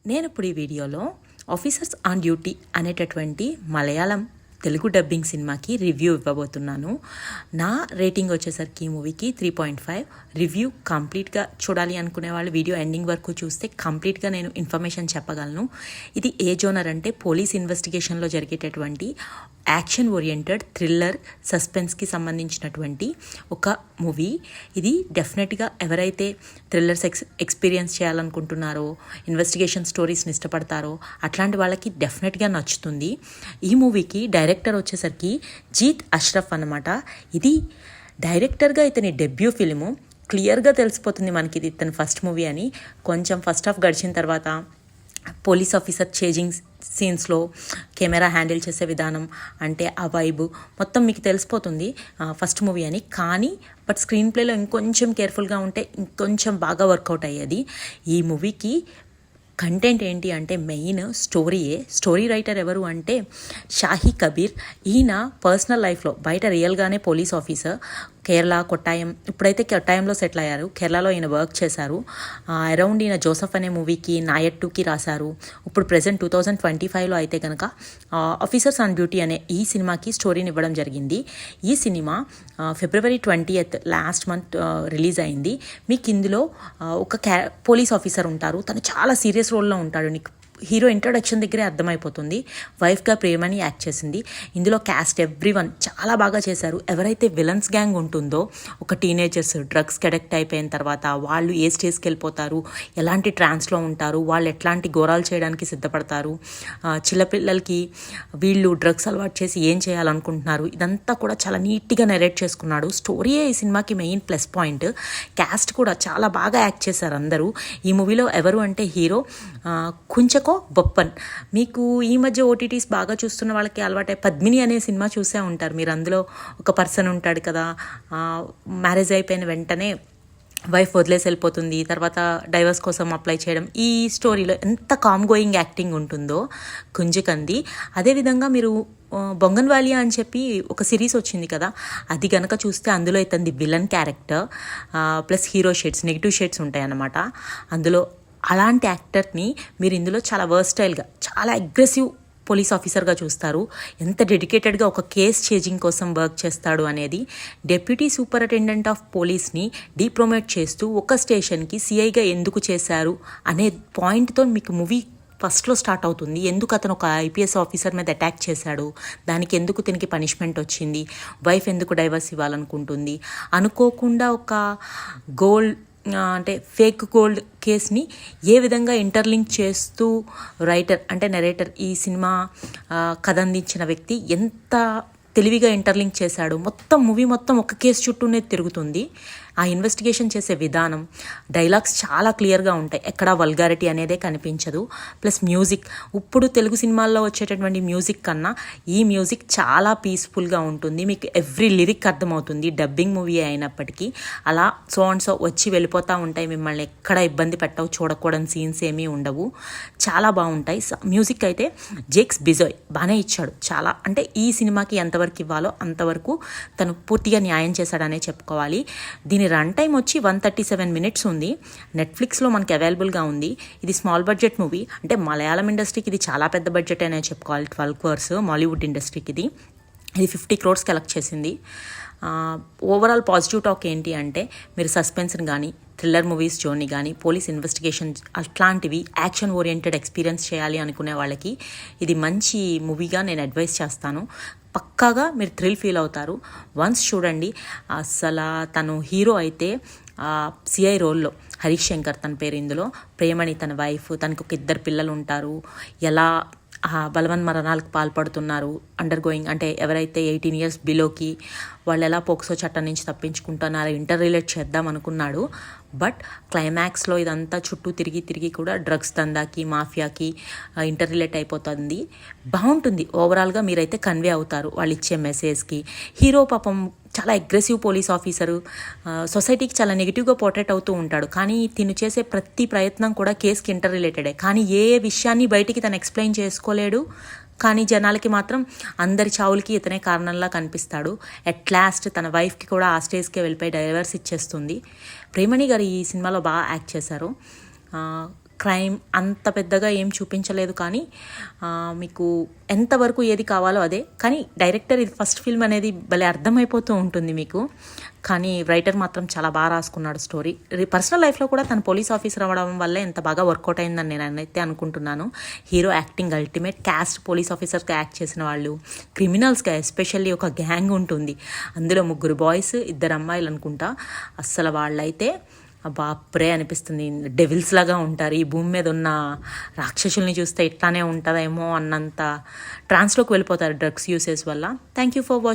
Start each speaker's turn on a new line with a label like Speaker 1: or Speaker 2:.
Speaker 1: నేను ఇప్పుడు ఈ వీడియోలో ఆఫీసర్స్ ఆన్ డ్యూటీ అనేటటువంటి మలయాళం తెలుగు డబ్బింగ్ సినిమాకి రివ్యూ ఇవ్వబోతున్నాను. నా రేటింగ్ వచ్చేసరికి ఈ మూవీకి 3.5. రివ్యూ కంప్లీట్గా చూడాలి అనుకునే వాళ్ళు వీడియో ఎండింగ్ వరకు చూస్తే కంప్లీట్గా నేను ఇన్ఫర్మేషన్ చెప్పగలను. ఇది ఏ జోనర్ అంటే పోలీస్ ఇన్వెస్టిగేషన్లో జరిగేటటువంటి యాక్షన్ ఓరియంటెడ్ థ్రిల్లర్ సస్పెన్స్కి సంబంధించినటువంటి ఒక మూవీ. ఇది డెఫినెట్గా ఎవరైతే థ్రిల్లర్స్ ఎక్స్పీరియన్స్ చేయాలనుకుంటున్నారో, ఇన్వెస్టిగేషన్ స్టోరీస్ని ఇష్టపడతారో అట్లాంటి వాళ్ళకి డెఫినెట్గా నచ్చుతుంది. ఈ మూవీకి డైరెక్టర్ వచ్చేసరికి జీత్ అష్రఫ్ అన్నమాట. ఇది డైరెక్టర్గా ఇతని డెబ్యూ ఫిలిము. క్లియర్గా తెలిసిపోతుంది మనకి ఇది ఇతని ఫస్ట్ మూవీ అని. కొంచెం ఫస్ట్ హాఫ్ గడిచిన తర్వాత పోలీస్ ఆఫీసర్ చేజింగ్ సీన్స్లో కెమెరా హ్యాండిల్ చేసే విధానం అంటే ఆ వైబ్ మొత్తం మీకు తెలిసిపోతుంది ఫస్ట్ మూవీ అని. కానీ బట్ స్క్రీన్ ప్లేలో ఇంకొంచెం కేర్ఫుల్గా ఉంటే ఇంకొంచెం బాగా వర్కౌట్ అయ్యేది. ఈ మూవీకి కంటెంట్ ఏంటి అంటే మెయిన్ స్టోరీయే. స్టోరీ రైటర్ ఎవరు అంటే షాహీ కబీర్. ఈయన పర్సనల్ లైఫ్లో బయట రియల్గానే పోలీస్ ఆఫీసర్, కేరళ కొట్టాయం, ఇప్పుడైతే కొట్టాయంలో సెటిల్ అయ్యారు. కేరళలో ఈయన వర్క్ చేశారు. అరౌండ్ ఈయన జోసఫ్ అనే మూవీకి నాయట్ 2కి రాశారు. ఇప్పుడు ప్రెజెంట్ 2025లో అయితే కనుక ఆఫీసర్స్ ఆన్ డ్యూటీ అనే ఈ సినిమాకి స్టోరీని ఇవ్వడం జరిగింది. ఈ cinema February 20th last month release అయింది. మీకు ఇందులో ఒక పోలీస్ ఆఫీసర్ ఉంటారు. తను చాలా సీరియస్ రోల్లో ఉంటాడు. నీకు హీరో ఇంట్రొడక్షన్ దగ్గరే అర్థమైపోతుంది. వైఫ్గా ప్రేమని యాక్ట్ చేసింది. ఇందులో క్యాస్ట్ ఎవ్రీవన్ చాలా బాగా చేశారు. ఎవరైతే విలన్స్ గ్యాంగ్ ఉంటుందో, ఒక టీనేజర్స్ డ్రగ్స్కి అడిక్ట్ అయిపోయిన తర్వాత వాళ్ళు ఏ స్టేజ్కి వెళ్ళిపోతారు, ఎలాంటి ట్రాన్స్లో ఉంటారు, వాళ్ళు ఎట్లాంటి ఘోరాలు చేయడానికి సిద్ధపడతారు, చిన్నపిల్లలకి వీళ్ళు డ్రగ్స్ అలవాటు చేసి ఏం చేయాలనుకుంటున్నారు, ఇదంతా కూడా చాలా నీట్గా నెరేట్ చేసుకున్నాడు. స్టోరీయే ఈ సినిమాకి మెయిన్ ప్లస్ పాయింట్. క్యాస్ట్ కూడా చాలా బాగా యాక్ట్ చేశారు అందరూ. ఈ మూవీలో ఎవరు అంటే హీరో కుంచకో బొప్పన్. మీకు ఈ మధ్య ఓటీటీస్ బాగా చూస్తున్న వాళ్ళకి అలవాటే పద్మిని అనే సినిమా చూసే ఉంటారు మీరు. అందులో ఒక పర్సన్ ఉంటాడు కదా, మ్యారేజ్ అయిపోయిన వెంటనే వైఫ్ వదిలేసి వెళ్ళిపోతుంది, తర్వాత డైవర్స్ కోసం అప్లై చేయడం. ఈ స్టోరీలో ఎంత కామ్ గోయింగ్ యాక్టింగ్ ఉంటుందో కుంజకంది. అదేవిధంగా మీరు బొంగన్వాలియా అని చెప్పి ఒక సిరీస్ వచ్చింది కదా, అది కనుక చూస్తే అందులో ఇతనిది villain character plus hero shades, negative shades ఉంటాయి అన్నమాట అందులో. అలాంటి యాక్టర్ని మీరు ఇందులో చాలా వర్స్టైల్గా, చాలా అగ్రెసివ్ పోలీస్ ఆఫీసర్గా చూస్తారు. ఎంత డెడికేటెడ్గా ఒక కేస్ చేంజింగ్ కోసం వర్క్ చేస్తాడు అనేది. డెప్యూటీ సూపరింటెండెంట్ ఆఫ్ పోలీస్ని డీప్రొమోట్ చేస్తూ ఒక స్టేషన్కి సిఐగా ఎందుకు చేశారు అనే పాయింట్తో మీకు మూవీ ఫస్ట్లో స్టార్ట్ అవుతుంది. ఎందుకు అతను ఒక ఐపీఎస్ ఆఫీసర్ మీద అటాక్ చేశాడు, దానికి ఎందుకు తినికి పనిష్మెంట్ వచ్చింది, వైఫ్ ఎందుకు డైవర్స్ ఇవ్వాలనుకుంటుంది, అనుకోకుండా ఒక గోల్డ్ అంటే ఫేక్ గోల్డ్ కేస్ని ఏ విధంగా ఇంటర్లింక్ చేస్తూ రైటర్ అంటే నెరేటర్, ఈ సినిమా కథ అందించిన వ్యక్తి ఎంత తెలివిగా ఇంటర్లింక్ చేశాడు. మొత్తం మూవీ మొత్తం ఒక కేసు చుట్టూనే తిరుగుతుంది. ఆ ఇన్వెస్టిగేషన్ చేసే విధానం, డైలాగ్స్ చాలా క్లియర్గా ఉంటాయి. ఎక్కడా వల్గారిటీ అనేదే కనిపించదు. ప్లస్ మ్యూజిక్, ఇప్పుడు తెలుగు సినిమాల్లో వచ్చేటటువంటి మ్యూజిక్ కన్నా ఈ మ్యూజిక్ చాలా పీస్ఫుల్గా ఉంటుంది. మీకు ఎవ్రీ లిరిక్ అర్థమవుతుంది. డబ్బింగ్ మూవీ అయినప్పటికీ అలా సో అండ్ సో వచ్చి వెళ్ళిపోతూ ఉంటాయి. మిమ్మల్ని ఎక్కడ ఇబ్బంది పెట్టవు, చూడకూడని సీన్స్ ఏమీ ఉండవు, చాలా బాగుంటాయి. మ్యూజిక్ అయితే జేక్స్ బిజోయ్ బాగానే ఇచ్చాడు. చాలా అంటే ఈ సినిమాకి ఎంతవరకు ఇవ్వాలో అంతవరకు తను పూర్తిగా న్యాయం చేశాడనే చెప్పుకోవాలి. దీని రన్ టైం వచ్చి 137 minutes ఉంది. నెట్ఫ్లిక్స్లో మనకి అవైలబుల్గా ఉంది. ఇది స్మాల్ బడ్జెట్ మూవీ, అంటే మలయాళం ఇండస్ట్రీకి ఇది చాలా పెద్ద బడ్జెట్ అనే చెప్పుకోవాలి. 12 crores మాలీవుడ్ ఇండస్ట్రీకి ఇది 50 crores కలెక్ట్ చేసింది. ఓవరాల్ పాజిటివ్ టాక్ ఏంటి అంటే, మీరు సస్పెన్స్ని కానీ, థ్రిల్లర్ మూవీస్ జోన్ని కానీ, పోలీస్ ఇన్వెస్టిగేషన్ అట్లాంటివి యాక్షన్ ఓరియంటెడ్ ఎక్స్పీరియన్స్ చేయాలి అనుకునే వాళ్ళకి ఇది మంచి మూవీగా నేను అడ్వైస్ చేస్తాను. పక్కాగా మీరు థ్రిల్ ఫీల్ అవుతారు. వన్స్ చూడండి. అసలు తను హీరో అయితే సిఐ రోల్లో హరీష్ శంకర్ తన పేరు. ఇందులో ప్రేమణి తన వైఫ్, తనకు ఒక 2 పిల్లలు ఉంటారు. ఎలా బలవన్ మరణాలకు పాల్పడుతున్నారు అండర్ గోయింగ్, అంటే ఎవరైతే 18 years బిలోకి వాళ్ళు ఎలా పోక్సో చట్టం నుంచి తప్పించుకుంటున్నారో ఇంటర్ రిలేట్ చేద్దాం అనుకున్నాడు. బట్ క్లైమాక్స్లో ఇదంతా చుట్టూ తిరిగి కూడా డ్రగ్స్ దందాకి, మాఫియాకి ఇంటర్ రిలేట్ అయిపోతుంది. బాగుంటుంది. ఓవరాల్గా మీరైతే కన్వే అవుతారు వాళ్ళు ఇచ్చే మెసేజ్కి. హీరో పాపం చాలా అగ్రెసివ్ పోలీస్ ఆఫీసరు, సొసైటీకి చాలా నెగిటివ్గా పోర్ట్రేట్ అవుతూ ఉంటాడు. కానీ తిను చేసే ప్రతి ప్రయత్నం కూడా కేసుకి ఇంటర్ రిలేటెడే. కానీ ఏ విషయాన్ని బయటికి తను ఎక్స్ప్లెయిన్ చేసుకోలేడు. కానీ జనాలకి మాత్రం అందరి చావులకి ఇతనే కారణంలా కనిపిస్తాడు. ఎట్ లాస్ట్ తన వైఫ్కి కూడా ఆ స్టేజ్కే వెళ్ళిపోయి డైవర్స్ ఇచ్చేస్తుంది. ప్రేమణి గారు ఈ సినిమాలో బాగా యాక్ట్ చేశారు. క్రైమ్ అంత పెద్దగా ఏం చూపించలేదు, కానీ మీకు ఎంతవరకు ఏది కావాలో అదే. కానీ డైరెక్టర్ ఇది ఫస్ట్ ఫిల్మ్ అనేది భలే అర్థమైపోతూ ఉంటుంది మీకు. కానీ రైటర్ మాత్రం చాలా బాగా రాసుకున్నాడు స్టోరీ. పర్సనల్ లైఫ్లో కూడా తను పోలీస్ ఆఫీసర్ అవ్వడం వల్ల ఎంత బాగా వర్కౌట్ అయిందని నేను అయితే అనుకుంటున్నాను. Hero acting ultimate. Cast police ఆఫీసర్స్గా యాక్ట్ చేసిన వాళ్ళు, క్రిమినల్స్గా ఎస్పెషల్లీ ఒక గ్యాంగ్ ఉంటుంది, అందులో 3 బాయ్స్ 2 అమ్మాయిలు అనుకుంటా. అస్సలు వాళ్ళైతే బాప్రే అనిపిస్తుంది. డెవిల్స్ లాగా ఉంటారు. ఈ భూమి మీద ఉన్న రాక్షసుల్ని చూస్తే ఇట్లానే ఉంటుందేమో అన్నంత ట్రాన్స్లోకి వెళ్ళిపోతారు డ్రగ్స్ యూసేజ్ వల్ల. Thank you for watching.